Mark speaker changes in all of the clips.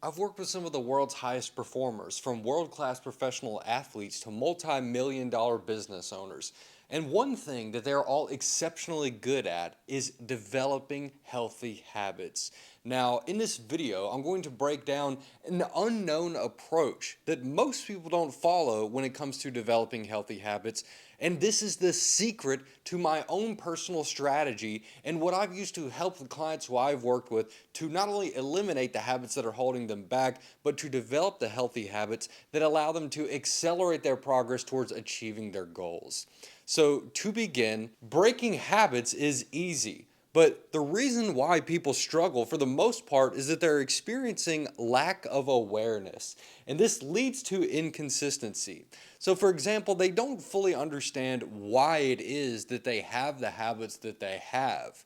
Speaker 1: I've worked with some of the world's highest performers, from world-class professional athletes to multi-million-dollar business owners. And one thing that they're all exceptionally good at is developing healthy habits. Now, in this video, I'm going to break down an unknown approach that most people don't follow when it comes to developing healthy habits. And this is the secret to my own personal strategy and what I've used to help the clients who I've worked with to not only eliminate the habits that are holding them back, but to develop the healthy habits that allow them to accelerate their progress towards achieving their goals. So, to begin, breaking habits is easy. But the reason why people struggle for the most part is that they're experiencing lack of awareness. And this leads to inconsistency. So, for example, they don't fully understand why it is that they have the habits that they have.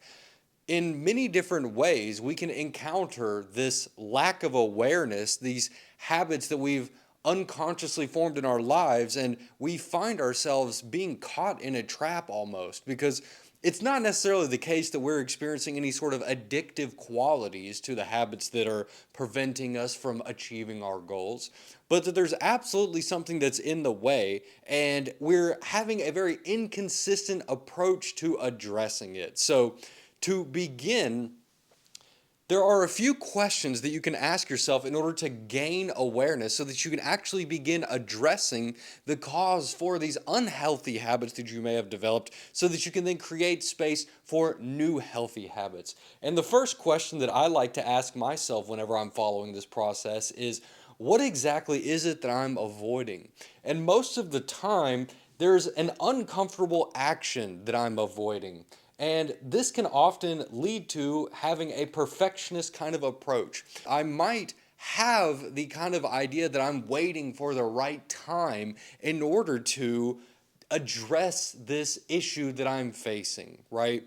Speaker 1: In many different ways, we can encounter this lack of awareness, these habits that we've unconsciously formed in our lives, and we find ourselves being caught in a trap almost because it's not necessarily the case that we're experiencing any sort of addictive qualities to the habits that are preventing us from achieving our goals, but that there's absolutely something that's in the way, and we're having a very inconsistent approach to addressing it. So, to begin, there are a few questions that you can ask yourself in order to gain awareness so that you can actually begin addressing the cause for these unhealthy habits that you may have developed so that you can then create space for new healthy habits. And the first question that I like to ask myself whenever I'm following this process is, what exactly is it that I'm avoiding? And most of the time, there's an uncomfortable action that I'm avoiding. And this can often lead to having a perfectionist kind of approach. I might have the kind of idea that I'm waiting for the right time in order to address this issue that I'm facing, right?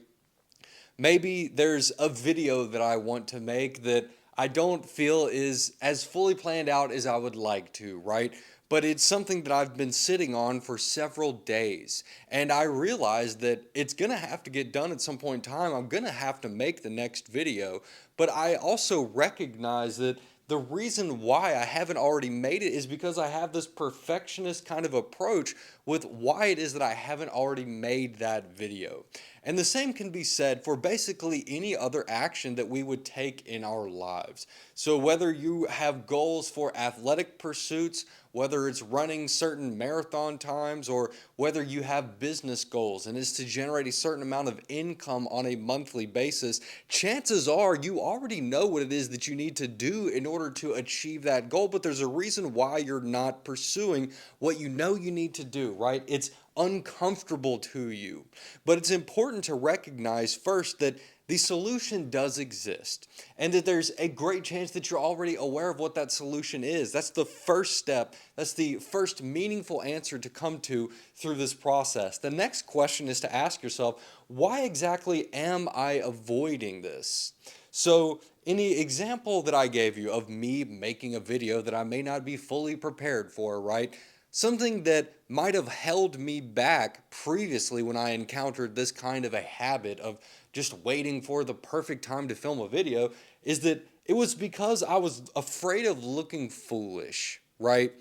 Speaker 1: Maybe there's a video that I want to make that I don't feel is as fully planned out as I would like to, right? But it's something that I've been sitting on for several days. And I realize that it's going to have to get done at some point in time. I'm going to have to make the next video. But I also recognize that the reason why I haven't already made it is because I have this perfectionist kind of approach with why it is that I haven't already made that video. And the same can be said for basically any other action that we would take in our lives. So whether you have goals for athletic pursuits, whether it's running certain marathon times, or whether you have business goals and it's to generate a certain amount of income on a monthly basis, chances are you already know what it is that you need to do in order to achieve that goal, but there's a reason why you're not pursuing what you know you need to do, right? It's uncomfortable to you. But it's important to recognize first that the solution does exist and that there's a great chance that you're already aware of what that solution is. That's the first step. That's the first meaningful answer to come to through this process. The next question is to ask yourself, why exactly am I avoiding this? So, in the example that I gave you of me making a video that I may not be fully prepared for, right? Something that might have held me back previously when I encountered this kind of a habit of just waiting for the perfect time to film a video is that it was because I was afraid of looking foolish, right?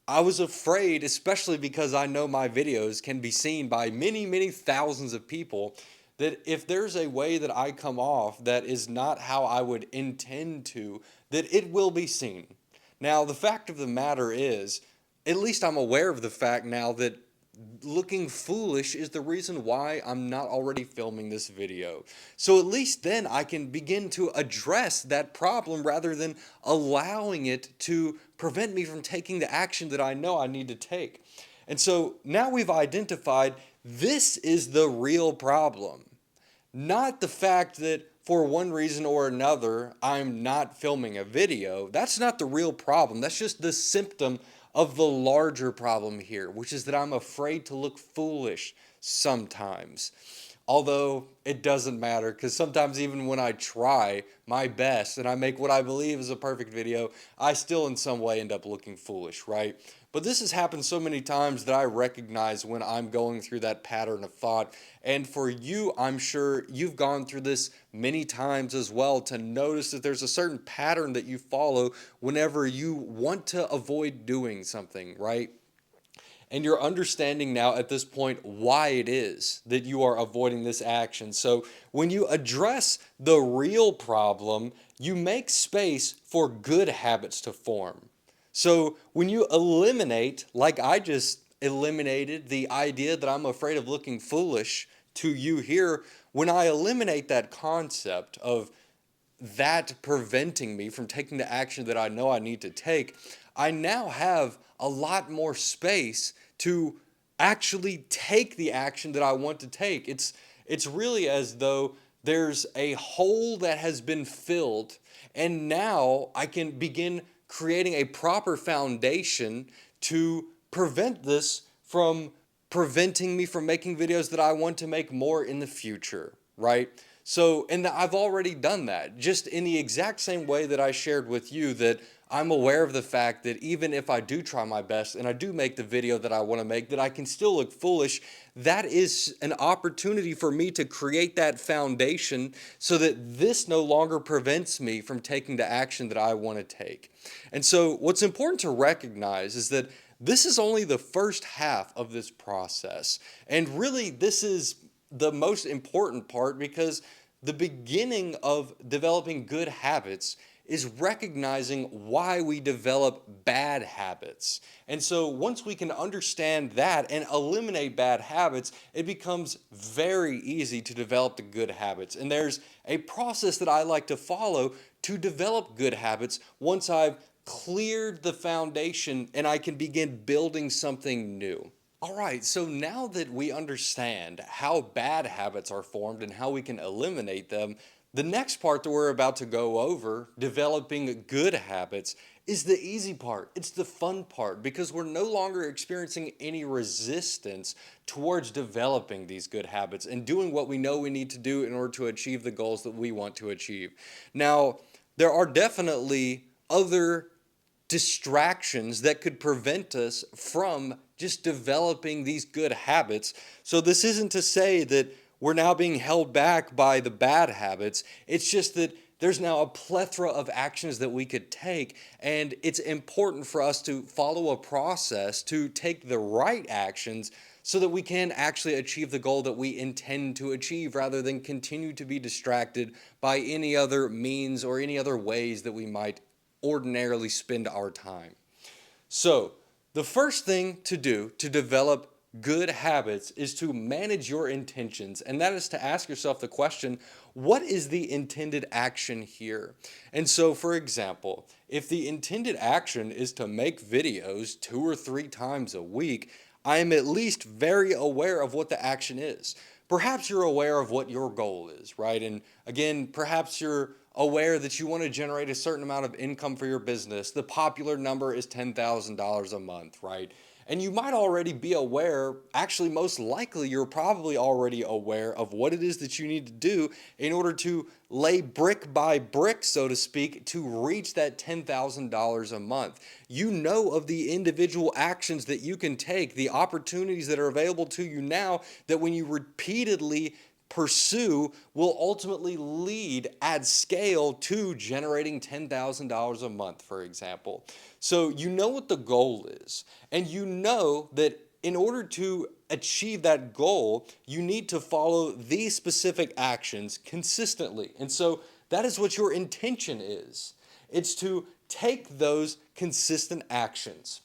Speaker 1: I was afraid, especially because I know my videos can be seen by many, many thousands of people, that if there's a way that I come off that is not how I would intend to, that it will be seen. Now, the fact of the matter is, at least I'm aware of the fact now that looking foolish is the reason why I'm not already filming this video. So at least then I can begin to address that problem rather than allowing it to prevent me from taking the action that I know I need to take. And so now we've identified this is the real problem, not the fact that for one reason or another I'm not filming a video. That's not the real problem. That's just the symptom of the larger problem here, which is that I'm afraid to look foolish sometimes. Although it doesn't matter because sometimes even when I try my best and I make what I believe is a perfect video, I still in some way end up looking foolish, right? But this has happened so many times that I recognize when I'm going through that pattern of thought. And for you, I'm sure you've gone through this many times as well to notice that there's a certain pattern that you follow whenever you want to avoid doing something, right? And you're understanding now at this point why it is that you are avoiding this action. So when you address the real problem, you make space for good habits to form. So when you eliminate, like I just eliminated the idea that I'm afraid of looking foolish to you here, when I eliminate that concept of that preventing me from taking the action that I know I need to take, I now have a lot more space to actually take the action that I want to take. It's really as though there's a hole that has been filled, and now I can begin creating a proper foundation to prevent this from preventing me from making videos that I want to make more in the future, right? So, and I've already done that, just in the exact same way that I shared with you that I'm aware of the fact that even if I do try my best and I do make the video that I want to make, that I can still look foolish. That is an opportunity for me to create that foundation so that this no longer prevents me from taking the action that I want to take. And so what's important to recognize is that this is only the first half of this process. And really, this is the most important part because the beginning of developing good habits is recognizing why we develop bad habits. And so once we can understand that and eliminate bad habits, it becomes very easy to develop the good habits. And there's a process that I like to follow to develop good habits once I've cleared the foundation and I can begin building something new. All right, so now that we understand how bad habits are formed and how we can eliminate them, the next part that we're about to go over, developing good habits, is the easy part. It's the fun part because we're no longer experiencing any resistance towards developing these good habits and doing what we know we need to do in order to achieve the goals that we want to achieve. Now, there are definitely other distractions that could prevent us from just developing these good habits. So this isn't to say that we're now being held back by the bad habits. It's just that there's now a plethora of actions that we could take, and it's important for us to follow a process to take the right actions so that we can actually achieve the goal that we intend to achieve rather than continue to be distracted by any other means or any other ways that we might ordinarily spend our time. So, the first thing to do to develop good habits is to manage your intentions, and that is to ask yourself the question, what is the intended action here? And so, for example, if the intended action is to make videos 2 or 3 times a week, I am at least very aware of what the action is. Perhaps you're aware of what your goal is, right? And again, perhaps you're aware that you want to generate a certain amount of income for your business. The popular number is $10,000 a month, right? And you might already be aware, actually most likely you're probably already aware of what it is that you need to do in order to lay brick by brick, so to speak, to reach that $10,000 a month. You know of the individual actions that you can take, the opportunities that are available to you now that when you repeatedly pursue will ultimately lead at scale to generating $10,000 a month, for example. So you know what the goal is, and you know that in order to achieve that goal, you need to follow these specific actions consistently. And so that is what your intention is. It's to take those consistent actions.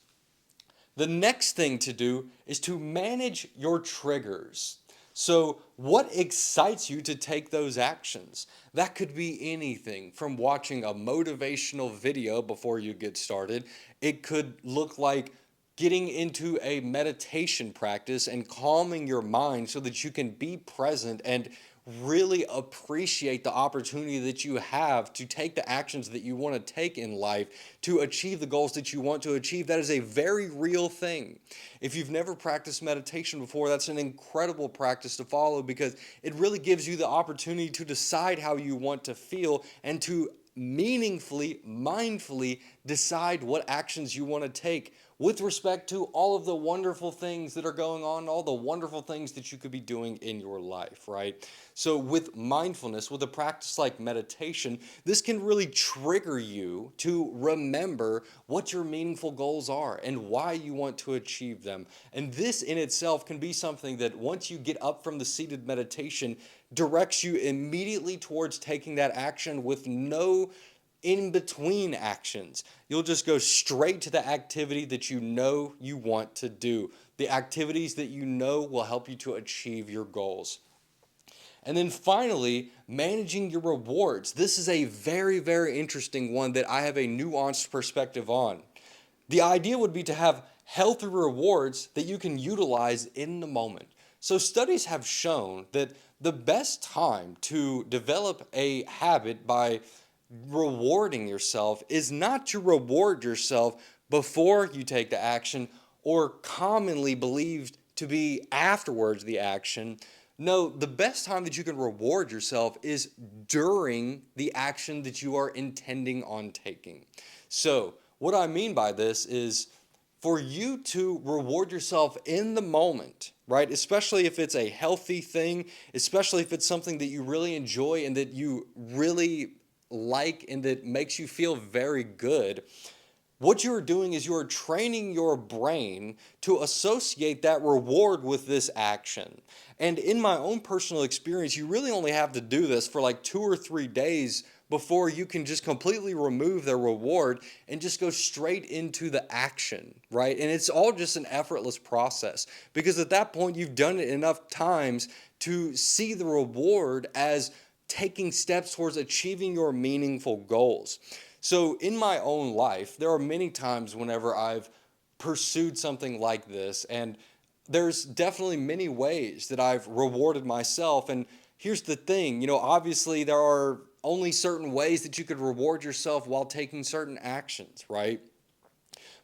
Speaker 1: The next thing to do is to manage your triggers. So, what excites you to take those actions? That could be anything from watching a motivational video before you get started. It could look like getting into a meditation practice and calming your mind so that you can be present and really appreciate the opportunity that you have to take the actions that you want to take in life to achieve the goals that you want to achieve. That is a very real thing. If you've never practiced meditation before, that's an incredible practice to follow because it really gives you the opportunity to decide how you want to feel and to meaningfully, mindfully decide what actions you want to take with respect to all of the wonderful things that are going on, all the wonderful things that you could be doing in your life, right? So with mindfulness, with a practice like meditation, this can really trigger you to remember what your meaningful goals are and why you want to achieve them. And this in itself can be something that once you get up from the seated meditation, directs you immediately towards taking that action with no in between actions. You'll just go straight to the activity that you know you want to do, the activities that you know will help you to achieve your goals. And then finally, managing your rewards. This is a very, very interesting one that I have a nuanced perspective on. The idea would be to have healthy rewards that you can utilize in the moment. So studies have shown that the best time to develop a habit by rewarding yourself is not to reward yourself before you take the action or commonly believed to be afterwards the action. No, the best time that you can reward yourself is during the action that you are intending on taking. So, what I mean by this is for you to reward yourself in the moment, right? Especially if it's a healthy thing, especially if it's something that you really enjoy and that you really like and that makes you feel very good. What you're doing is you're training your brain to associate that reward with this action. And in my own personal experience, you really only have to do this for like 2 or 3 days before you can just completely remove the reward and just go straight into the action, right? And it's all just an effortless process because at that point you've done it enough times to see the reward as taking steps towards achieving your meaningful goals. So in my own life, there are many times whenever I've pursued something like this, and there's definitely many ways that I've rewarded myself. And here's the thing, obviously there are only certain ways that you could reward yourself while taking certain actions, right?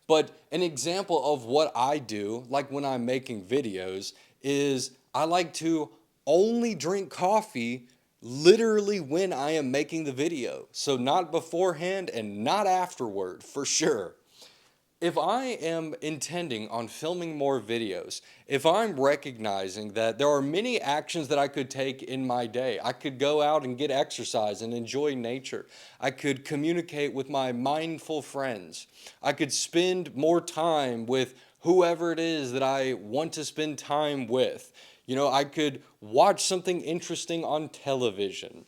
Speaker 1: But an example of what I do, like when I'm making videos, is I like to only drink coffee literally when I am making the video. So not beforehand and not afterward, for sure. If I am intending on filming more videos, if I'm recognizing that there are many actions that I could take in my day, I could go out and get exercise and enjoy nature. I could communicate with my mindful friends. I could spend more time with whoever it is that I want to spend time with. I could watch something interesting on television.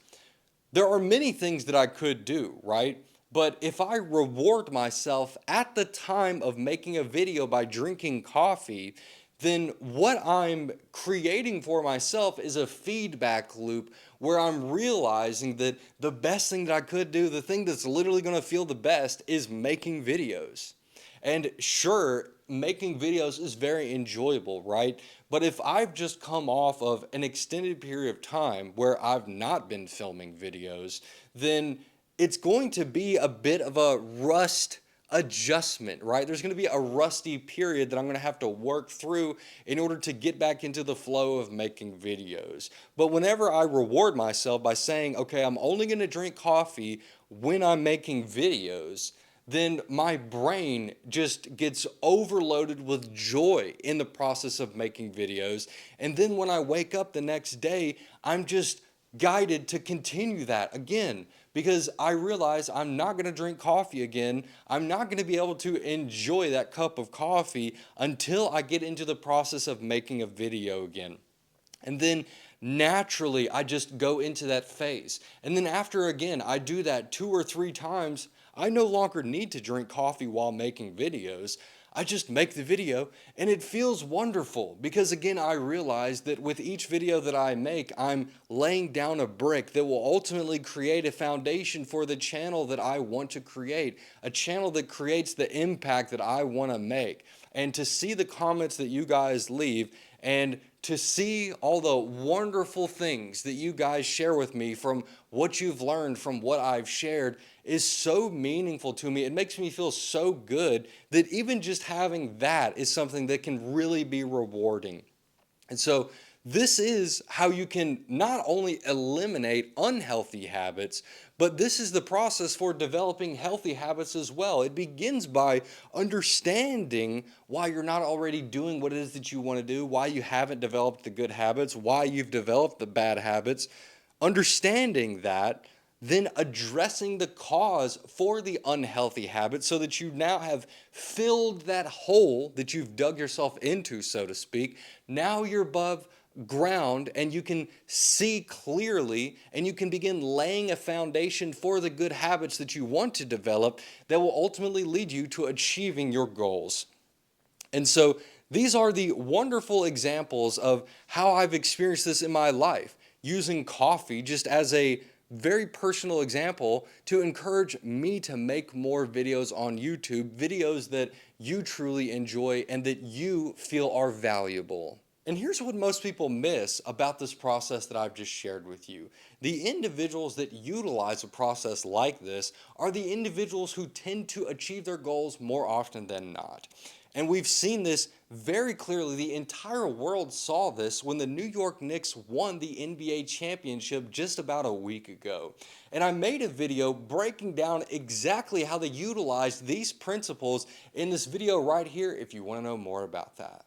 Speaker 1: There are many things that I could do, right? But if I reward myself at the time of making a video by drinking coffee, then what I'm creating for myself is a feedback loop where I'm realizing that the best thing that I could do, the thing that's literally going to feel the best, is making videos. And sure, making videos is very enjoyable, right? But if I've just come off of an extended period of time where I've not been filming videos, then it's going to be a bit of a rust adjustment, right? There's going to be a rusty period that I'm going to have to work through in order to get back into the flow of making videos. But whenever I reward myself by saying, okay, I'm only going to drink coffee when I'm making videos, then my brain just gets overloaded with joy in the process of making videos. And then when I wake up the next day, I'm just guided to continue that again because I realize I'm not going to drink coffee again. I'm not going to be able to enjoy that cup of coffee until I get into the process of making a video again. And then naturally, I just go into that phase. And then after again, I do that 2 or 3 times, I no longer need to drink coffee while making videos. I just make the video and it feels wonderful because again, I realize that with each video that I make, I'm laying down a brick that will ultimately create a foundation for the channel that I want to create, a channel that creates the impact that I want to make. And to see the comments that you guys leave and to see all the wonderful things that you guys share with me from what you've learned from what I've shared is so meaningful to me. It makes me feel so good that even just having that is something that can really be rewarding. And so this is how you can not only eliminate unhealthy habits, but this is the process for developing healthy habits as well. It begins by understanding why you're not already doing what it is that you want to do, why you haven't developed the good habits, why you've developed the bad habits. Understanding that, then addressing the cause for the unhealthy habit so that you now have filled that hole that you've dug yourself into, so to speak. Now you're above ground and you can see clearly and you can begin laying a foundation for the good habits that you want to develop that will ultimately lead you to achieving your goals. And so these are the wonderful examples of how I've experienced this in my life, using coffee just as a very personal example to encourage me to make more videos on YouTube, videos that you truly enjoy and that you feel are valuable. And here's what most people miss about this process that I've just shared with you. The individuals that utilize a process like this are the individuals who tend to achieve their goals more often than not. And we've seen this very clearly. The entire world saw this when the New York Knicks won the NBA championship just about a week ago. And I made a video breaking down exactly how they utilized these principles in this video right here if you want to know more about that.